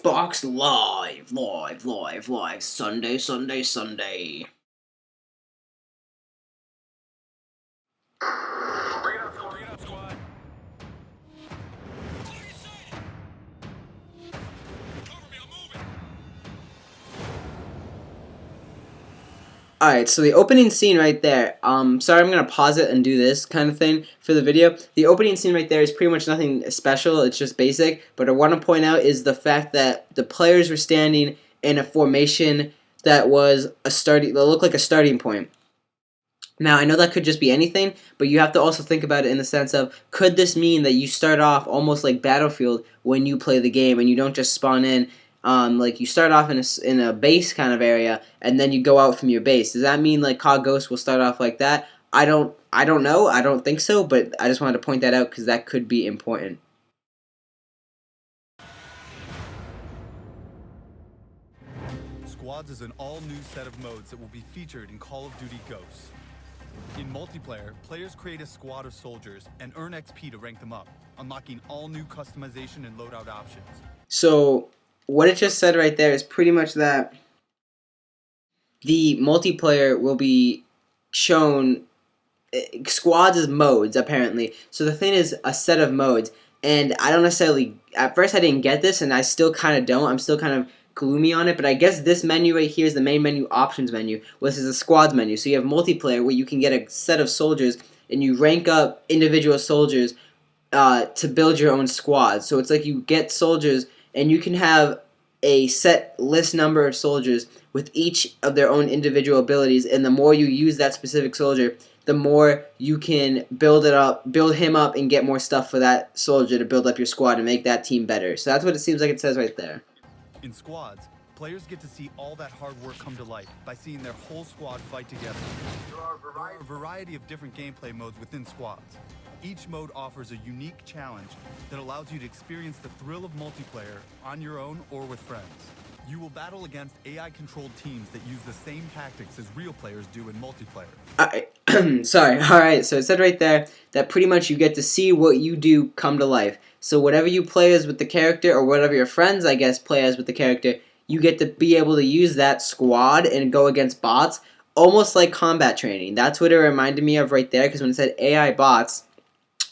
Xbox live, Sunday. Alright, so the opening scene right there, sorry, I'm gonna pause it and do this kind of thing for the video. The opening scene right there is pretty much nothing special, it's just basic, but I want to point out is the fact that the players were standing in a formation that looked like a starting point. Now, I know that could just be anything, but you have to also think about it in the sense of, could this mean that you start off almost like Battlefield when you play the game and you don't just spawn in, like you start off in a base kind of area and then you go out from your base? Does that mean like CoD Ghosts will start off like that? I don't know. I don't think so, but I just wanted to point that out because that could be important. Squads is an all-new set of modes that will be featured in Call of Duty Ghosts. In multiplayer, players create a squad of soldiers and earn XP to rank them up, unlocking all new customization and loadout options. So, what it just said right there is pretty much that the multiplayer will be shown squads as modes, apparently. So the thing is a set of modes, and I don't necessarily, at first I didn't get this, and I still kind of don't. I'm still kind of gloomy on it, but I guess this menu right here is the main menu, options menu. This is the squads menu. So you have multiplayer where you can get a set of soldiers and you rank up individual soldiers to build your own squad. So it's like you get soldiers and you can have a set list number of soldiers with each of their own individual abilities, and the more you use that specific soldier, the more you can build him up and get more stuff for that soldier to build up your squad and make that team better. So that's what it seems like it says right there. In squads, players get to see all that hard work come to life by seeing their whole squad fight together. There are a variety of different gameplay modes within squads. Each mode offers a unique challenge that allows you to experience the thrill of multiplayer on your own or with friends. You will battle against AI-controlled teams that use the same tactics as real players do in multiplayer. Alright, so it said right there that pretty much you get to see what you do come to life. So whatever you play as with the character, or whatever your friends, I guess, play as with the character, you get to be able to use that squad and go against bots, almost like combat training. That's what it reminded me of right there, because when it said AI bots,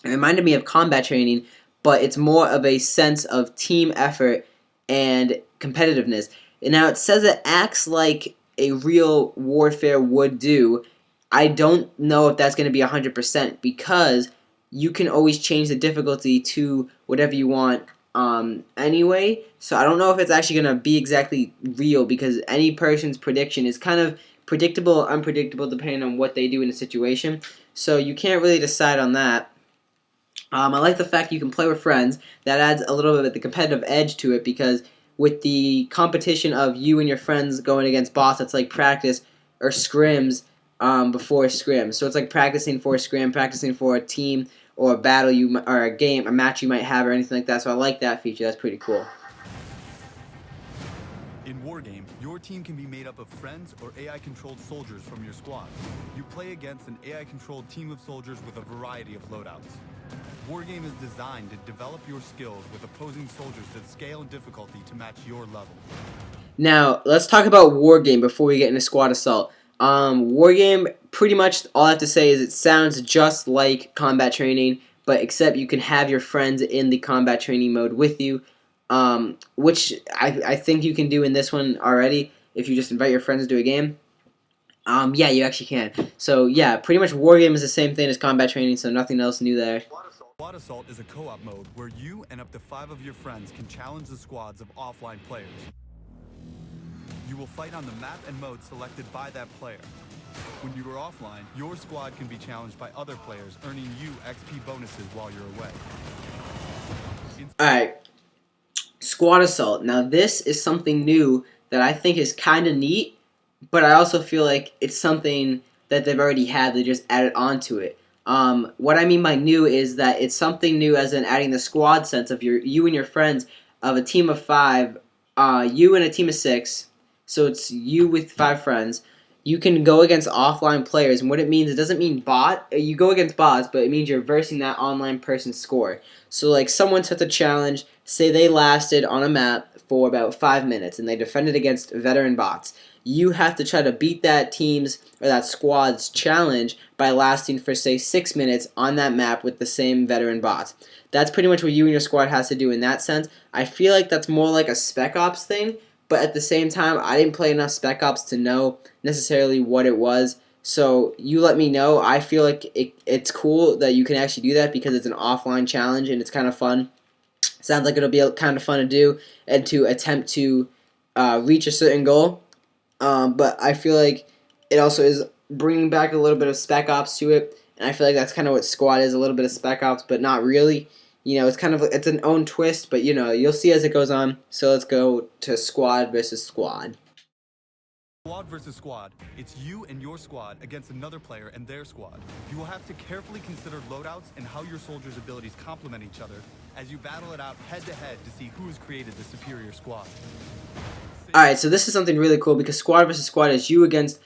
it reminded me of combat training, but it's more of a sense of team effort and competitiveness. And now it says it acts like a real warfare would do. I don't know if that's going to be 100% because you can always change the difficulty to whatever you want anyway. So I don't know if it's actually going to be exactly real, because any person's prediction is kind of predictable or unpredictable depending on what they do in a situation. So you can't really decide on that. I like the fact you can play with friends. That adds a little bit of the competitive edge to it, because with the competition of you and your friends going against bots, it's like practice or scrims before scrim. So it's like practicing for a scrim, practicing for a team or a battle or a match you might have or anything like that. So I like that feature. That's pretty cool. In Wargame, your team can be made up of friends or AI-controlled soldiers from your squad. You play against an AI-controlled team of soldiers with a variety of loadouts. Wargame is designed to develop your skills with opposing soldiers that scale in difficulty to match your level. Now, let's talk about Wargame before we get into Squad Assault. Wargame, pretty much all I have to say is it sounds just like combat training, but except you can have your friends in the combat training mode with you, which I think you can do in this one already if you just invite your friends to do a game. Yeah, you actually can. So yeah, pretty much Wargame is the same thing as combat training, so nothing else new there. Squad Assault is a co-op mode where you and up to 5 of your friends can challenge the squads of offline players. You will fight on the map and mode selected by that player. When you are offline, your squad can be challenged by other players, earning you XP bonuses while you're away. Alright, Squad Assault. Now this is something new that I think is kind of neat, but I also feel like it's something that they've already had, they just added onto it. What I mean by new is that it's something new as in adding the squad sense of you and your friends of a team of 5, you and a team of 6, so it's you with 5 friends. You can go against offline players, and what it means, it doesn't mean bot, you go against bots, but it means you're versing that online person's score. So like someone sets a challenge, say they lasted on a map for about 5 minutes, and they defended against veteran bots. You have to try to beat that team's or that squad's challenge by lasting for, say, 6 minutes on that map with the same veteran bots. That's pretty much what you and your squad has to do in that sense. I feel like that's more like a Spec Ops thing, but at the same time, I didn't play enough Spec Ops to know necessarily what it was. So you let me know. I feel like it's cool that you can actually do that because it's an offline challenge and it's kind of fun. Sounds like it'll be kind of fun to do and to attempt to reach a certain goal. But I feel like it also is bringing back a little bit of Spec Ops to it, and I feel like that's kind of what Squad is, a little bit of Spec Ops, but not really. It's kind of it's an own twist, but you'll see as it goes on. So let's go to Squad versus Squad. Squad versus squad. It's you and your squad against another player and their squad. You will have to carefully consider loadouts and how your soldiers' abilities complement each other as you battle it out head-to-head to see who has created the superior squad. Alright, so this is something really cool because Squad versus Squad is you against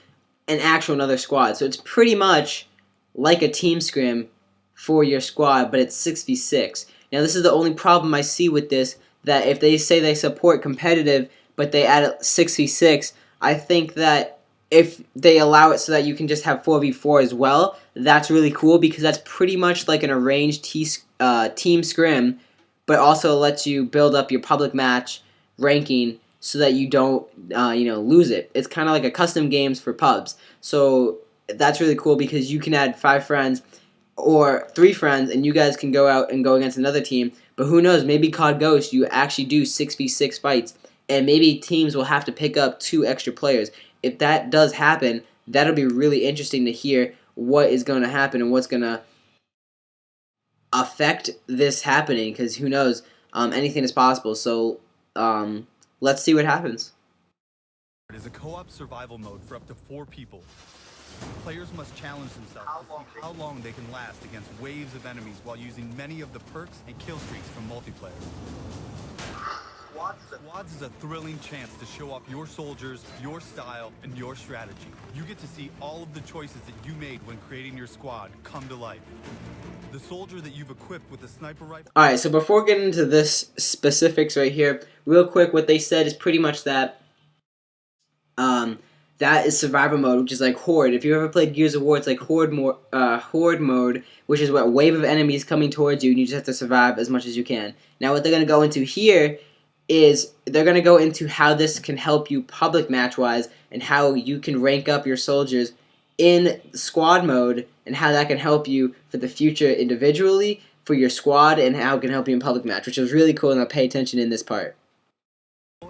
an actual another squad. So it's pretty much like a team scrim for your squad, but it's 6v6. Now this is the only problem I see with this, that if they say they support competitive, but they add 6v6, I think that if they allow it so that you can just have 4v4 as well, that's really cool because that's pretty much like an arranged team scrim, but also lets you build up your public match ranking so that you don't lose it. It's kind of like a custom games for pubs. So that's really cool because you can add 5 friends or 3 friends and you guys can go out and go against another team. But who knows, maybe CoD Ghosts you actually do 6v6 fights. And maybe teams will have to pick up 2 extra players. If that does happen, that'll be really interesting to hear what is going to happen and what's going to affect this happening. Because who knows, anything is possible. So let's see what happens. It is a co-op survival mode for up to 4 people. Players must challenge themselves to see how long they can last against waves of enemies while using many of the perks and kill streaks from multiplayer. Squads is a thrilling chance to show off your soldiers, your style, and your strategy. You get to see all of the choices that you made when creating your squad come to life. The soldier that you've equipped with a sniper rifle... Alright, so before getting into this specifics right here, real quick, what they said is pretty much that that is survivor mode, which is like Horde. If you ever played Gears of War, it's like Horde mode, which is what wave of enemies coming towards you, and you just have to survive as much as you can. Now, what they're going to go into here is they're going to go into how this can help you public match-wise and how you can rank up your soldiers in squad mode and how that can help you for the future individually, for your squad, and how it can help you in public match, which is really cool, and I'll pay attention in this part.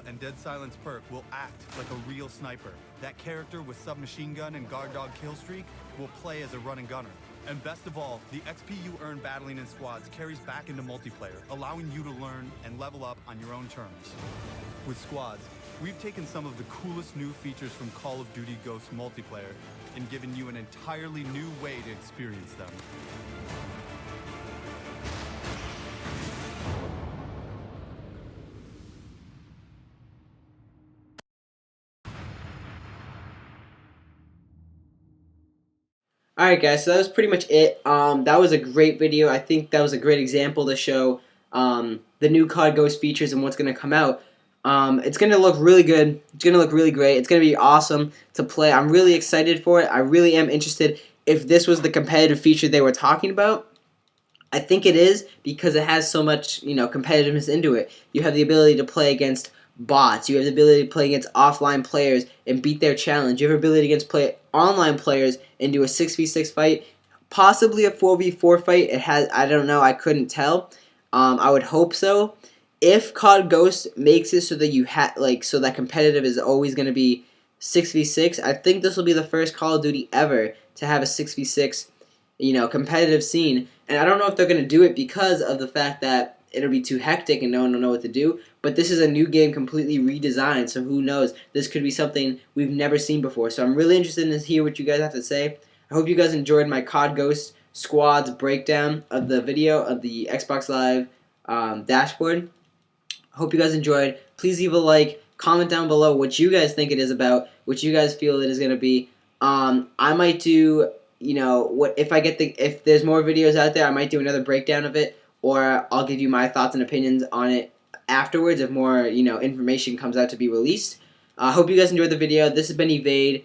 And Dead Silence perk will act like a real sniper. That character with submachine gun and guard dog kill streak will play as a running gunner. And best of all, the XP you earn battling in squads carries back into multiplayer, allowing you to learn and level up on your own terms. With squads, we've taken some of the coolest new features from Call of Duty Ghosts multiplayer and given you an entirely new way to experience them. Alright guys, so that was pretty much it. That was a great video. I think that was a great example to show the new CoD Ghost features and what's going to come out. It's going to look really good. It's going to look really great. It's going to be awesome to play. I'm really excited for it. I really am interested if this was the competitive feature they were talking about. I think it is because it has so much, competitiveness into it. You have the ability to play against bots. You have the ability to play against offline players and beat their challenge. You have the ability to play online players and do a 6v6 fight, possibly a 4v4 fight. It has, I don't know, I couldn't tell. I would hope so. If CoD Ghost makes it so that so that competitive is always going to be 6v6, I think this will be the first Call of Duty ever to have a 6v6, competitive scene. And I don't know if they're going to do it because of the fact that it'll be too hectic and no one will know what to do. But this is a new game completely redesigned, so who knows? This could be something we've never seen before. So I'm really interested in to hear what you guys have to say. I hope you guys enjoyed my CoD Ghost Squads breakdown of the video of the Xbox Live dashboard. I hope you guys enjoyed. Please leave a like. Comment down below what you guys think it is about, what you guys feel it is going to be. I might do, if there's more videos out there, I might do another breakdown of it, or I'll give you my thoughts and opinions on it afterwards if more information comes out to be released. I hope you guys enjoyed the video. This has been Evade.